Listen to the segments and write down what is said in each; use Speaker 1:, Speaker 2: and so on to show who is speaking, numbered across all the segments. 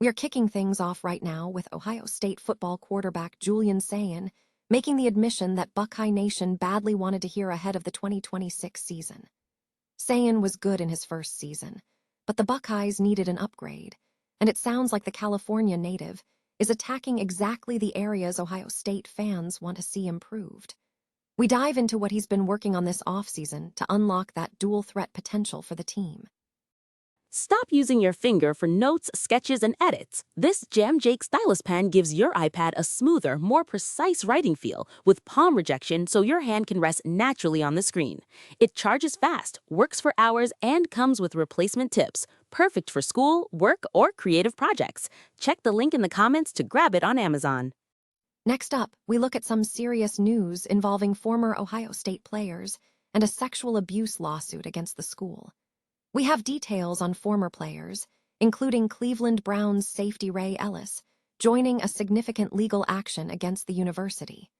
Speaker 1: We are kicking things off right now with Ohio State football quarterback Julian Sayin making the admission that Buckeye Nation badly wanted to hear ahead of the 2026 season. Sayin was good in his first season, but the Buckeyes needed an upgrade, and it sounds like the California native is attacking exactly the areas Ohio State fans want to see improved. We dive into what he's been working on this offseason to unlock that dual-threat potential for the team.
Speaker 2: Stop using your finger for notes, sketches, and edits. This Jam Jake stylus pen gives your iPad a smoother, more precise writing feel with palm rejection so your hand can rest naturally on the screen. It charges fast, works for hours, and comes with replacement tips. Perfect for school, work, or creative projects. Check the link in the comments to grab it on Amazon.
Speaker 1: Next up, we look at some serious news involving former Ohio State players and a sexual abuse lawsuit against the school. We have details on former players, including Cleveland Browns safety Ray Ellis, joining a significant legal action against the university.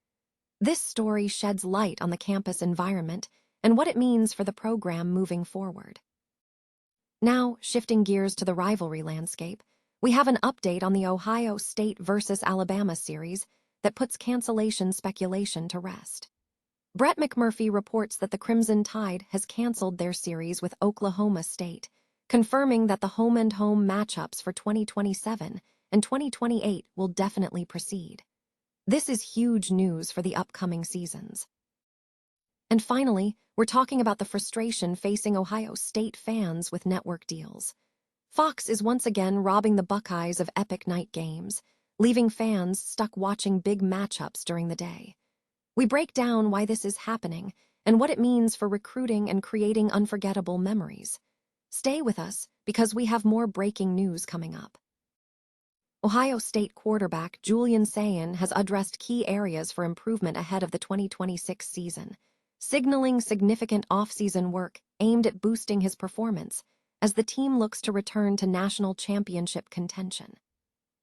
Speaker 1: This story sheds light on the campus environment and what it means for the program moving forward. Now, shifting gears to the rivalry landscape, we have an update on the Ohio State versus Alabama series that puts cancellation speculation to rest. Brett McMurphy reports that the Crimson Tide has canceled their series with Oklahoma State, confirming that the home-and-home matchups for 2027 and 2028 will definitely proceed. This is huge news for the upcoming seasons. And finally, we're talking about the frustration facing Ohio State fans with network deals. Fox is once again robbing the Buckeyes of epic night games, leaving fans stuck watching big matchups during the day. We break down why this is happening and what it means for recruiting and creating unforgettable memories. Stay with us because we have more breaking news coming up. Ohio State quarterback Julian Sayin has addressed key areas for improvement ahead of the 2026 season, signaling significant offseason work aimed at boosting his performance as the team looks to return to national championship contention.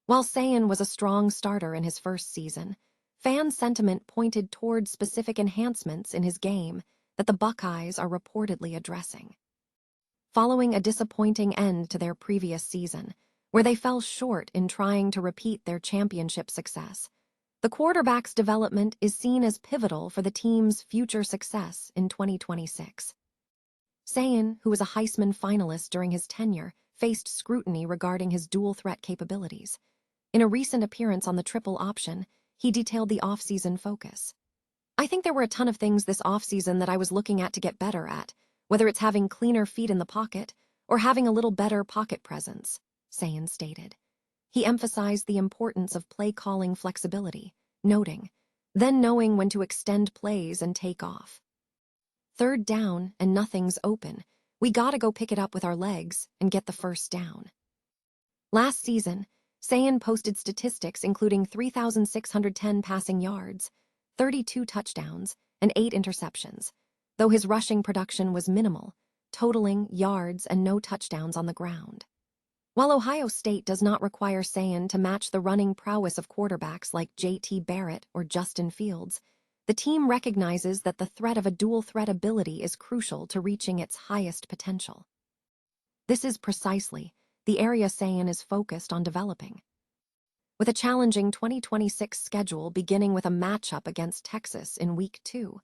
Speaker 1: While Sayin was a strong starter in his first season, fan sentiment pointed toward specific enhancements in his game that the Buckeyes are reportedly addressing. Following a disappointing end to their previous season, where they fell short in trying to repeat their championship success, the quarterback's development is seen as pivotal for the team's future success in 2026. Sayin, who was a Heisman finalist during his tenure, faced scrutiny regarding his dual-threat capabilities. In a recent appearance on the Triple Option, he detailed the offseason focus. "I think there were a ton of things this offseason that I was looking at to get better at, whether it's having cleaner feet in the pocket or having a little better pocket presence," Sayin stated. He emphasized the importance of play-calling flexibility, noting, "Then knowing when to extend plays and take off. Third down and nothing's open. We gotta go pick it up with our legs and get the first down." Last season, Sayin posted statistics including 3,610 passing yards, 32 touchdowns, and 8 interceptions, though his rushing production was minimal, totaling yards and no touchdowns on the ground. While Ohio State does not require Sayin to match the running prowess of quarterbacks like J.T. Barrett or Justin Fields, the team recognizes that the threat of a dual-threat ability is crucial to reaching its highest potential. This is precisely the area Sayin is focused on developing. With a challenging 2026 schedule beginning with a matchup against Texas in Week 2,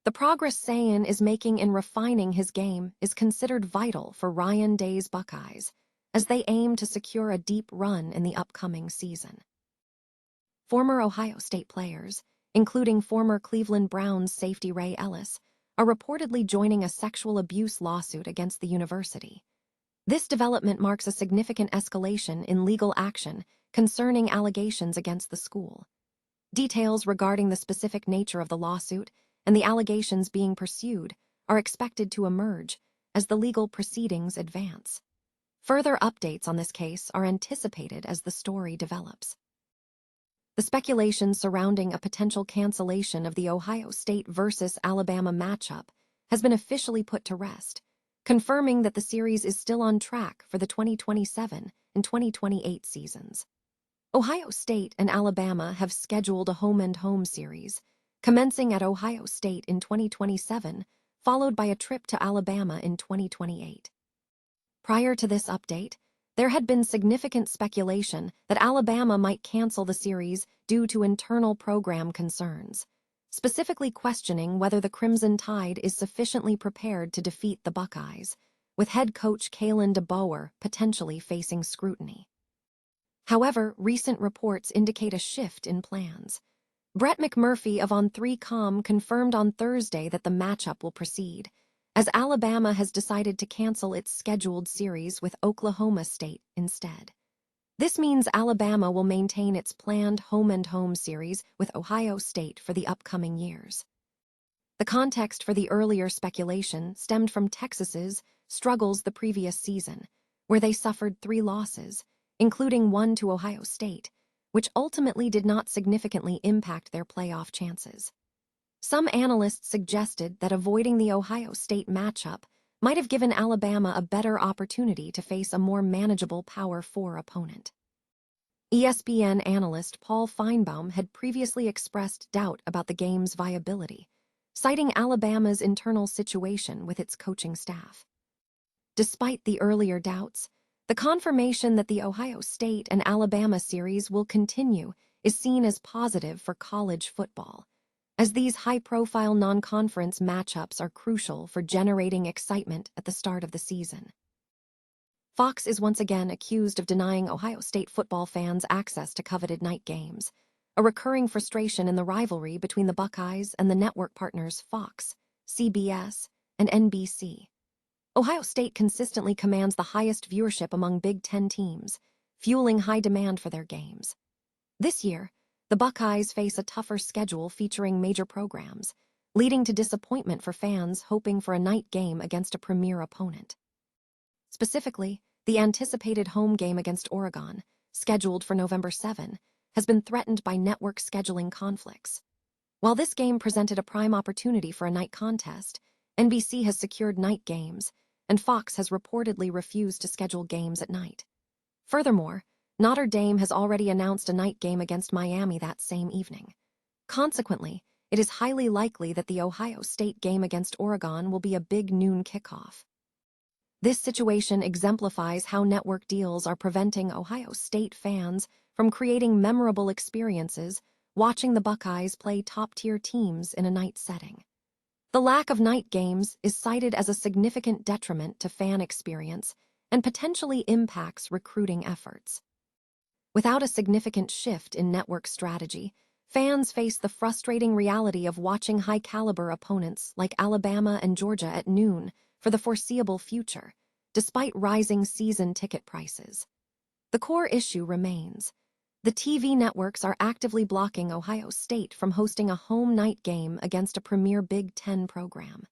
Speaker 1: the progress Sayin is making in refining his game is considered vital for Ryan Day's Buckeyes as they aim to secure a deep run in the upcoming season. Former Ohio State players, including former Cleveland Browns safety Ray Ellis, are reportedly joining a sexual abuse lawsuit against the university. This development marks a significant escalation in legal action concerning allegations against the school. Details regarding the specific nature of the lawsuit and the allegations being pursued are expected to emerge as the legal proceedings advance. Further updates on this case are anticipated as the story develops. The speculation surrounding a potential cancellation of the Ohio State versus Alabama matchup has been officially put to rest, confirming that the series is still on track for the 2027 and 2028 seasons. Ohio State and Alabama have scheduled a home-and-home series, commencing at Ohio State in 2027, followed by a trip to Alabama in 2028. Prior to this update, There had been significant speculation that Alabama might cancel the series due to internal program concerns, specifically questioning whether the Crimson Tide is sufficiently prepared to defeat the Buckeyes, with head coach Kalen DeBoer potentially facing scrutiny. However, recent reports indicate a shift in plans. Brett McMurphy of On3.com confirmed on Thursday that the matchup will proceed, as Alabama has decided to cancel its scheduled series with Oklahoma State instead. This means Alabama will maintain its planned home-and-home series with Ohio State for the upcoming years. The context for the earlier speculation stemmed from Texas's struggles the previous season, where they suffered 3 losses, including one to Ohio State, which ultimately did not significantly impact their playoff chances. Some analysts suggested that avoiding the Ohio State matchup might have given Alabama a better opportunity to face a more manageable Power 4 opponent. ESPN analyst Paul Feinbaum had previously expressed doubt about the game's viability, citing Alabama's internal situation with its coaching staff. Despite the earlier doubts, the confirmation that the Ohio State and Alabama series will continue is seen as positive for college football, as these high-profile non-conference matchups are crucial for generating excitement at the start of the season. Fox is once again accused of denying Ohio State football fans access to coveted night games, a recurring frustration in the rivalry between the Buckeyes and the network partners Fox, CBS, and NBC. Ohio State consistently commands the highest viewership among Big Ten teams, fueling high demand for their games. This year, the Buckeyes face a tougher schedule featuring major programs, leading to disappointment for fans hoping for a night game against a premier opponent. Specifically, the anticipated home game against Oregon, scheduled for November 7, has been threatened by network scheduling conflicts. While this game presented a prime opportunity for a night contest, NBC has secured night games, and Fox has reportedly refused to schedule games at night. Furthermore, Notre Dame has already announced a night game against Miami that same evening. Consequently, it is highly likely that the Ohio State game against Oregon will be a big noon kickoff. This situation exemplifies how network deals are preventing Ohio State fans from creating memorable experiences watching the Buckeyes play top-tier teams in a night setting. The lack of night games is cited as a significant detriment to fan experience and potentially impacts recruiting efforts. Without a significant shift in network strategy, fans face the frustrating reality of watching high-caliber opponents like Alabama and Georgia at noon for the foreseeable future, despite rising season ticket prices. The core issue remains. The TV networks are actively blocking Ohio State from hosting a home night game against a premier Big Ten program.